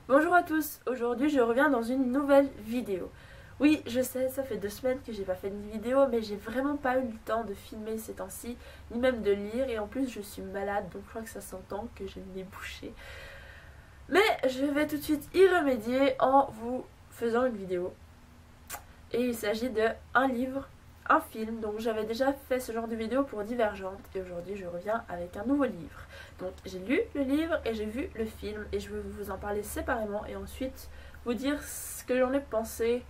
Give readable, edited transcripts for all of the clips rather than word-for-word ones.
Bonjour à tous, aujourd'hui je reviens dans une nouvelle vidéo. Oui, je sais, ça fait 2 semaines que j'ai pas fait de vidéo, mais j'ai vraiment pas eu le temps de filmer ces temps-ci, ni même de lire, et en plus je suis malade, donc je crois que ça s'entend que j'ai le nez bouché. Mais je vais tout de suite y remédier en vous faisant une vidéo. Et il s'agit de un livre, un film, donc j'avais déjà fait ce genre de vidéo pour Divergente, et aujourd'hui je reviens avec un nouveau livre. Donc j'ai lu le livre et j'ai vu le film, et je vais vous en parler séparément, et ensuite vous dire ce que j'en ai pensé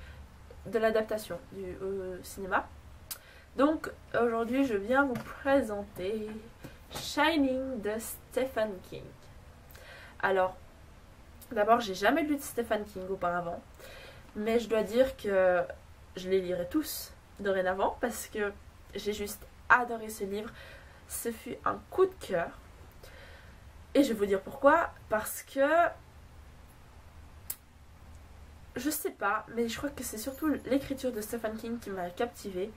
de l'adaptation au cinéma. Donc aujourd'hui je viens vous présenter Shining de Stephen King. Alors, d'abord j'ai jamais lu de Stephen King auparavant, mais je dois dire que je les lirai tous dorénavant parce que j'ai juste adoré ce livre. Ce fut un coup de cœur. Et je vais vous dire pourquoi. Parce que je sais pas, mais je crois que c'est surtout l'écriture de Stephen King qui m'a captivée.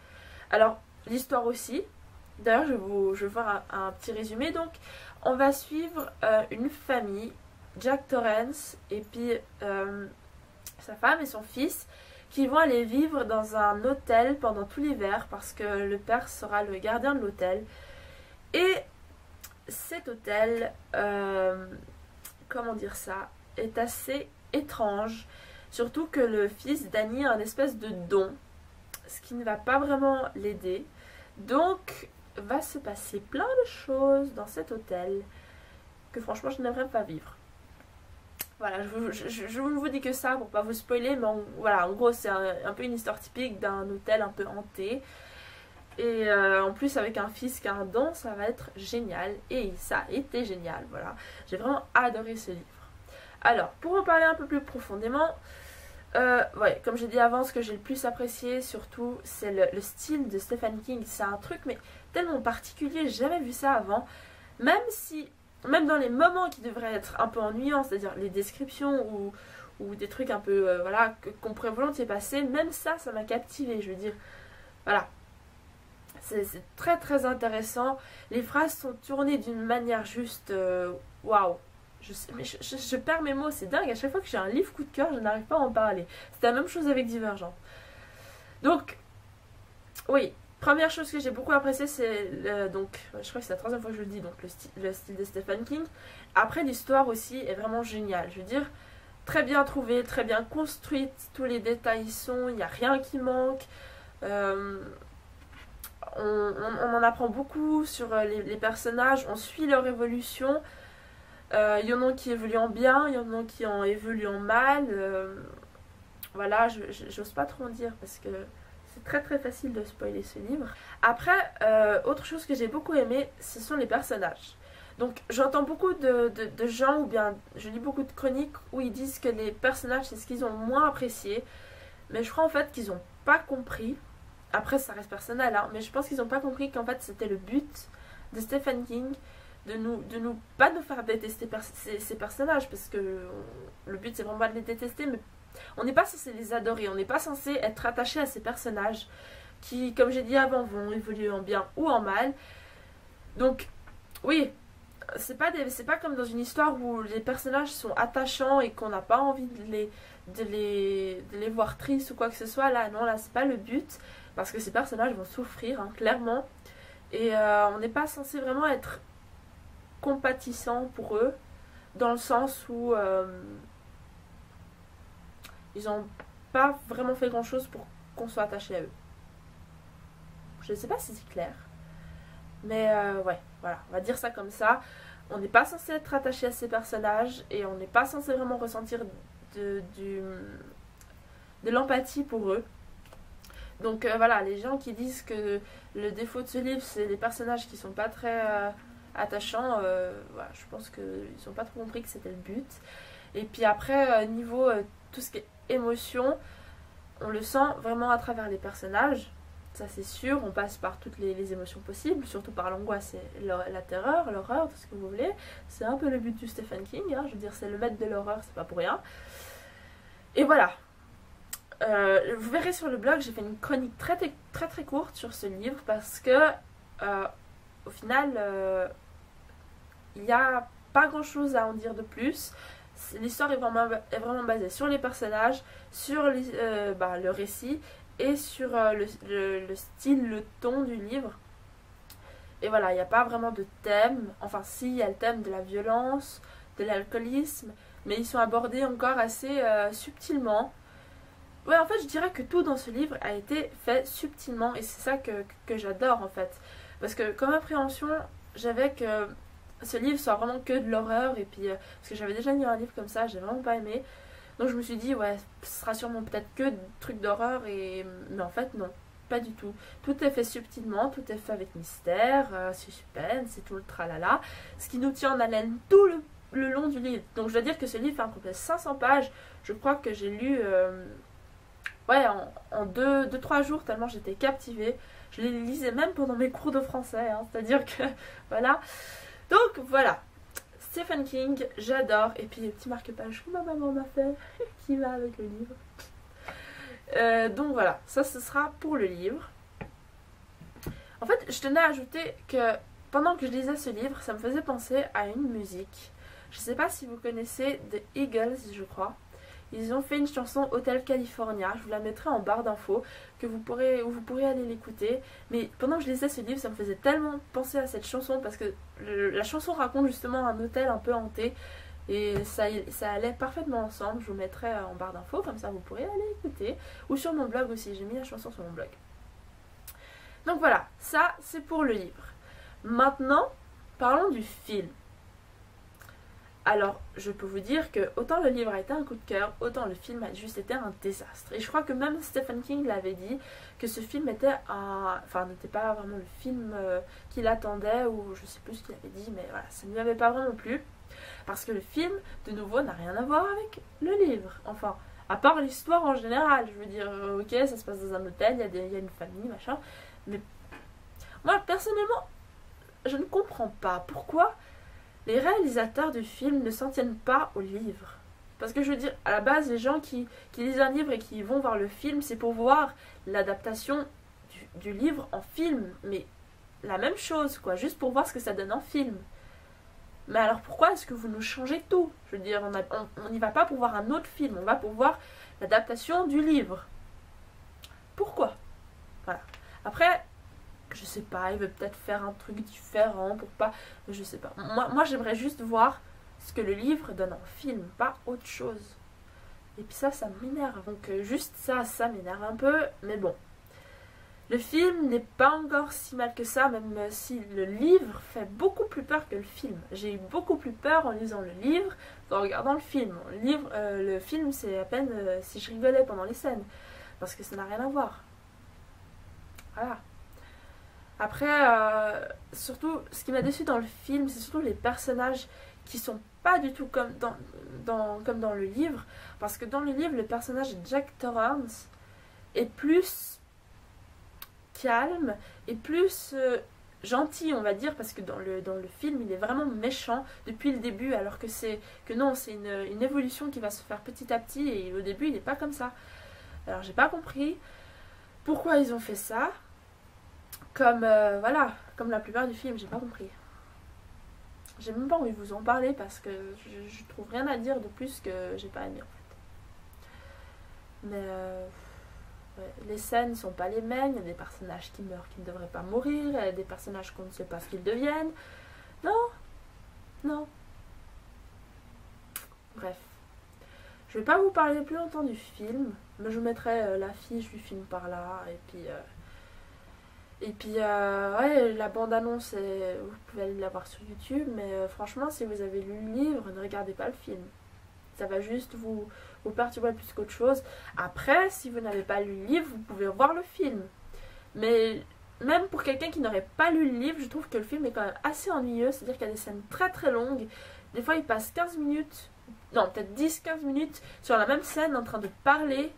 Alors, l'histoire aussi. D'ailleurs, je vais voir un petit résumé. Donc, on va suivre une famille, Jack Torrance et puis sa femme et son fils, qui vont aller vivre dans un hôtel pendant tout l'hiver parce que le père sera le gardien de l'hôtel. Et cet hôtel, comment dire ça, est assez étrange. Surtout que le fils Danny a un espèce de don, ce qui ne va pas vraiment l'aider. Donc, va se passer plein de choses dans cet hôtel que franchement je n'aimerais pas vivre. Voilà, je ne vous dis que ça pour pas vous spoiler, mais voilà, en gros c'est un peu une histoire typique d'un hôtel un peu hanté. Et en plus avec un fils qui a un don, ça va être génial. Et ça a été génial, voilà. J'ai vraiment adoré ce livre. Alors, pour en parler un peu plus profondément, ouais, comme j'ai dit avant, ce que j'ai le plus apprécié surtout, c'est le style de Stephen King. C'est un truc mais tellement particulier, j'ai jamais vu ça avant. Même dans les moments qui devraient être un peu ennuyants, c'est-à-dire les descriptions ou des trucs un peu, voilà, qu'on pourrait volontiers passer, même ça m'a captivé, je veux dire, voilà. C'est très très intéressant. Les phrases sont tournées d'une manière juste, waouh. Je perds mes mots, c'est dingue. À chaque fois que j'ai un livre coup de cœur, je n'arrive pas à en parler. C'est la même chose avec Divergent. Donc, oui, première chose que j'ai beaucoup appréciée, c'est donc, je crois que c'est la troisième fois que je le dis, donc le style de Stephen King. Après, l'histoire aussi est vraiment géniale. Je veux dire, très bien trouvée, très bien construite, tous les détails y sont, il n'y a rien qui manque. On en apprend beaucoup sur les personnages, on suit leur évolution. Il y en a qui évoluent en bien, il y en a qui en évoluent en mal. Voilà, j'ose pas trop en dire parce que c'est très très facile de spoiler ce livre. Après, autre chose que j'ai beaucoup aimé, ce sont les personnages. Donc j'entends beaucoup de gens, ou bien je lis beaucoup de chroniques où ils disent que les personnages c'est ce qu'ils ont moins apprécié. Mais je crois en fait qu'ils n'ont pas compris. Après ça reste personnel, hein, mais je pense qu'ils n'ont pas compris qu'en fait c'était le but de Stephen King de pas nous faire détester ces personnages, parce que le but c'est vraiment pas de les détester, mais on n'est pas censé les adorer, on n'est pas censé être attaché à ces personnages qui, comme j'ai dit avant, vont évoluer en bien ou en mal. Donc oui, c'est pas comme dans une histoire où les personnages sont attachants et qu'on n'a pas envie de les voir tristes ou quoi que ce soit. Là non, là c'est pas le but, parce que ces personnages vont souffrir, hein, clairement, et on n'est pas censé vraiment être compatissant pour eux, dans le sens où ils n'ont pas vraiment fait grand chose pour qu'on soit attaché à eux. Je ne sais pas si c'est clair, mais ouais, voilà, on va dire ça comme ça. On n'est pas censé être attaché à ces personnages et on n'est pas censé vraiment ressentir de l'empathie pour eux. Donc voilà, les gens qui disent que le défaut de ce livre c'est les personnages qui sont pas très attachants, voilà, je pense qu'ils n'ont pas trop compris que c'était le but. Et puis après, niveau tout ce qui est émotion, on le sent vraiment à travers les personnages, ça c'est sûr. On passe par toutes les émotions possibles, surtout par l'angoisse et la terreur, l'horreur, tout ce que vous voulez. C'est un peu le but du Stephen King, hein, je veux dire, c'est le maître de l'horreur, c'est pas pour rien. Et voilà. Vous verrez sur le blog, j'ai fait une chronique très très très courte sur ce livre parce que au final il n'y a pas grand chose à en dire de plus. L'histoire est vraiment basée sur les personnages, sur le récit et sur le style, le ton du livre. Et voilà, il n'y a pas vraiment de thème. Enfin, si, il y a le thème de la violence, de l'alcoolisme, mais ils sont abordés encore assez subtilement. Ouais, en fait, je dirais que tout dans ce livre a été fait subtilement et c'est ça que j'adore en fait. Parce que comme appréhension, j'avais que ce livre soit vraiment que de l'horreur et puis parce que j'avais déjà lu un livre comme ça, j'ai vraiment pas aimé. Donc je me suis dit ouais, ce sera sûrement peut-être que des trucs d'horreur mais en fait non, pas du tout. Tout est fait subtilement, tout est fait avec mystère, suspense et tout le tralala, ce qui nous tient en haleine tout le long du livre. Donc je dois dire que ce livre fait à peu près 500 pages. Je crois que j'ai lu ouais, en 2-3 jours, tellement j'étais captivée. Je les lisais même pendant mes cours de français, hein, c'est-à-dire que voilà. Donc voilà, Stephen King, j'adore. Et puis les petits marque-pages que ma maman m'a fait, qui va avec le livre. Donc voilà, ça ce sera pour le livre. En fait, je tenais à ajouter que pendant que je lisais ce livre, ça me faisait penser à une musique. Je sais pas si vous connaissez The Eagles, je crois. Ils ont fait une chanson Hotel California, je vous la mettrai en barre d'infos, où vous pourrez aller l'écouter. Mais pendant que je lisais ce livre, ça me faisait tellement penser à cette chanson, parce que la chanson raconte justement un hôtel un peu hanté, et ça allait parfaitement ensemble. Je vous mettrai en barre d'infos, comme ça vous pourrez aller écouter. Ou sur mon blog aussi, j'ai mis la chanson sur mon blog. Donc voilà, ça c'est pour le livre. Maintenant, parlons du film. Alors, je peux vous dire que autant le livre a été un coup de cœur, autant le film a juste été un désastre. Et je crois que même Stephen King l'avait dit, que ce film était n'était pas vraiment le film qu'il attendait, ou je sais plus ce qu'il avait dit, mais voilà, ça ne lui avait pas vraiment plu. Parce que le film, de nouveau, n'a rien à voir avec le livre. Enfin, à part l'histoire en général. Je veux dire, ok, ça se passe dans un hôtel, il y a une famille, machin. Mais moi, personnellement, je ne comprends pas pourquoi les réalisateurs du film ne s'en tiennent pas au livre. Parce que je veux dire, à la base, les gens qui lisent un livre et qui vont voir le film, c'est pour voir l'adaptation du livre en film. Mais la même chose, quoi, juste pour voir ce que ça donne en film. Mais alors pourquoi est-ce que vous nous changez tout? Je veux dire, on n'y va pas pour voir un autre film, on va pour voir l'adaptation du livre. Pourquoi? Voilà. Après, je sais pas, il veut peut-être faire un truc différent pour pas... Je sais pas. Moi j'aimerais juste voir ce que le livre donne en film, pas autre chose. Et puis ça m'énerve. Donc juste ça m'énerve un peu. Mais bon. Le film n'est pas encore si mal que ça, même si le livre fait beaucoup plus peur que le film. J'ai eu beaucoup plus peur en lisant le livre qu'en regardant le film. Le film, c'est à peine si je rigolais pendant les scènes. Parce que ça n'a rien à voir. Voilà. Après, surtout, ce qui m'a déçu dans le film, c'est surtout les personnages qui sont pas du tout comme dans le livre. Parce que dans le livre, le personnage de Jack Torrance est plus calme et plus gentil, on va dire, parce que dans le film, il est vraiment méchant depuis le début, alors que non, c'est une évolution qui va se faire petit à petit, et au début, il n'est pas comme ça. Alors, j'ai pas compris pourquoi ils ont fait ça. Voilà, comme la plupart du film, j'ai pas compris. J'ai même pas envie de vous en parler parce que je trouve rien à dire de plus que j'ai pas aimé en fait. Mais ouais, les scènes sont pas les mêmes, il y a des personnages qui meurent qui ne devraient pas mourir, il y a des personnages qu'on ne sait pas ce qu'ils deviennent. Non. Bref. Je vais pas vous parler plus longtemps du film, mais je vous mettrai la fiche du film par là, et puis ouais, la bande-annonce, vous pouvez aller la voir sur YouTube, mais franchement, si vous avez lu le livre, ne regardez pas le film. Ça va juste vous perturber plus qu'autre chose. Après, si vous n'avez pas lu le livre, vous pouvez voir le film. Mais même pour quelqu'un qui n'aurait pas lu le livre, je trouve que le film est quand même assez ennuyeux. C'est-à-dire qu'il y a des scènes très très longues. Des fois, il passe 15 minutes, non, peut-être 10-15 minutes sur la même scène en train de parler.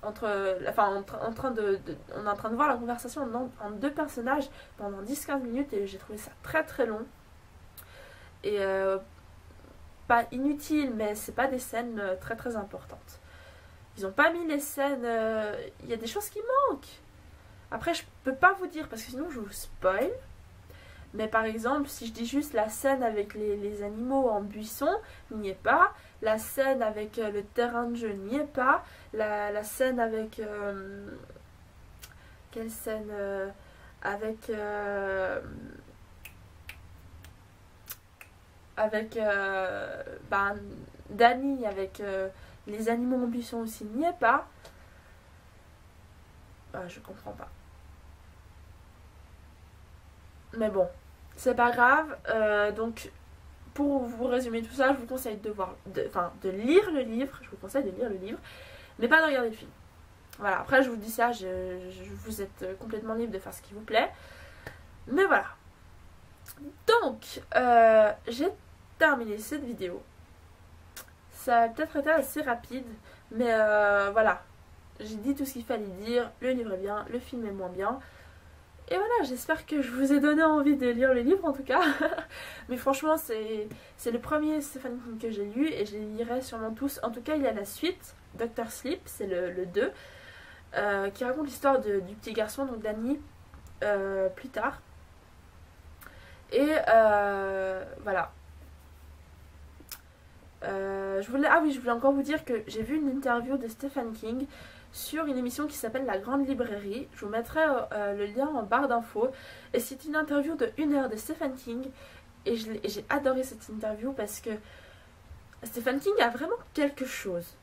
On est en train de voir la conversation entre deux personnages pendant 10-15 minutes et j'ai trouvé ça très très long. Et pas inutile, mais c'est pas des scènes très très importantes. Ils ont pas mis les scènes... Il y a des choses qui manquent. Après, je peux pas vous dire parce que sinon je vous spoil. Mais par exemple, si je dis juste la scène avec les animaux en buisson, n'y est pas. La scène avec le terrain de jeu, n'y est pas. La scène avec... quelle scène avec... Dany avec les animaux en buisson aussi, n'y est pas. Je comprends pas. Mais bon, c'est pas grave. Donc, pour vous résumer tout ça, je vous conseille de lire le livre. Je vous conseille de lire le livre, mais pas de regarder le film. Voilà, après je vous dis ça, vous êtes complètement libre de faire ce qui vous plaît. Mais voilà. Donc, j'ai terminé cette vidéo. Ça a peut-être été assez rapide, mais voilà. J'ai dit tout ce qu'il fallait dire. Le livre est bien, le film est moins bien. Et voilà, j'espère que je vous ai donné envie de lire le livre en tout cas. Mais franchement, c'est le premier Stephen King que j'ai lu et je les lirai sûrement tous. En tout cas, il y a la suite, Dr. Sleep, c'est le 2, qui raconte l'histoire du petit garçon, donc Dany, plus tard. Et voilà. Je voulais encore vous dire que j'ai vu une interview de Stephen King sur une émission qui s'appelle La Grande Librairie. Je vous mettrai le lien en barre d'infos. Et c'est une interview de 1 heure de Stephen King. Et j'ai adoré cette interview parce que Stephen King a vraiment quelque chose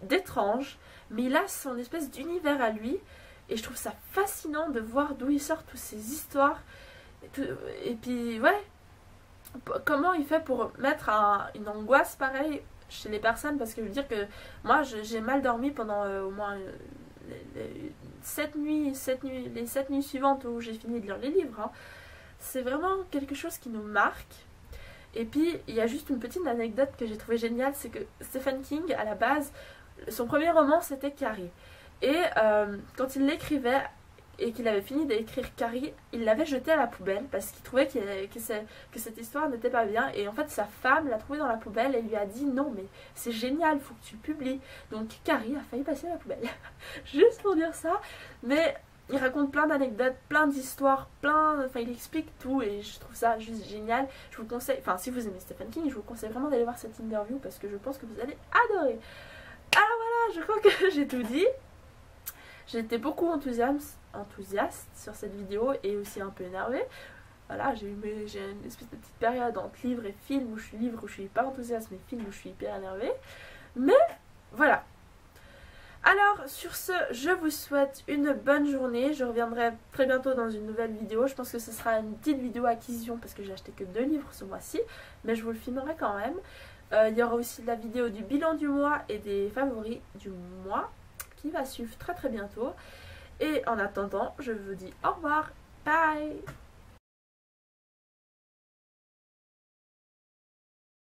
d'étrange. Mais il a son espèce d'univers à lui. Et je trouve ça fascinant de voir d'où il sort toutes ces histoires. Et puis, ouais. Comment il fait pour mettre une angoisse pareille chez les personnes, parce que je veux dire que moi j'ai mal dormi pendant au moins les 7 nuits suivantes où j'ai fini de lire les livres, hein. C'est vraiment quelque chose qui nous marque. Et puis il y a juste une petite anecdote que j'ai trouvé géniale, c'est que Stephen King à la base, son premier roman c'était Carrie, et quand il l'écrivait et qu'il avait fini d'écrire Carrie, il l'avait jeté à la poubelle parce qu'il trouvait que cette histoire n'était pas bien. Et en fait, sa femme l'a trouvé dans la poubelle et lui a dit non, mais c'est génial, faut que tu le publies. Donc Carrie a failli passer à la poubelle. Juste pour dire ça. Mais il raconte plein d'anecdotes, plein d'histoires, il explique tout et je trouve ça juste génial. Je vous conseille, si vous aimez Stephen King, je vous conseille vraiment d'aller voir cette interview parce que je pense que vous allez adorer. Alors voilà, je crois que j'ai tout dit. J'étais beaucoup enthousiaste sur cette vidéo et aussi un peu énervée. Voilà, j'ai une espèce de petite période entre livre et film où je suis pas enthousiaste, mais film où je suis hyper énervée. Mais voilà. Alors sur ce, je vous souhaite une bonne journée. Je reviendrai très bientôt dans une nouvelle vidéo. Je pense que ce sera une petite vidéo acquisition parce que j'ai acheté que 2 livres ce mois-ci, mais je vous le filmerai quand même. Il y aura aussi la vidéo du bilan du mois et des favoris du mois qui va suivre très très bientôt. Et en attendant, je vous dis au revoir, bye.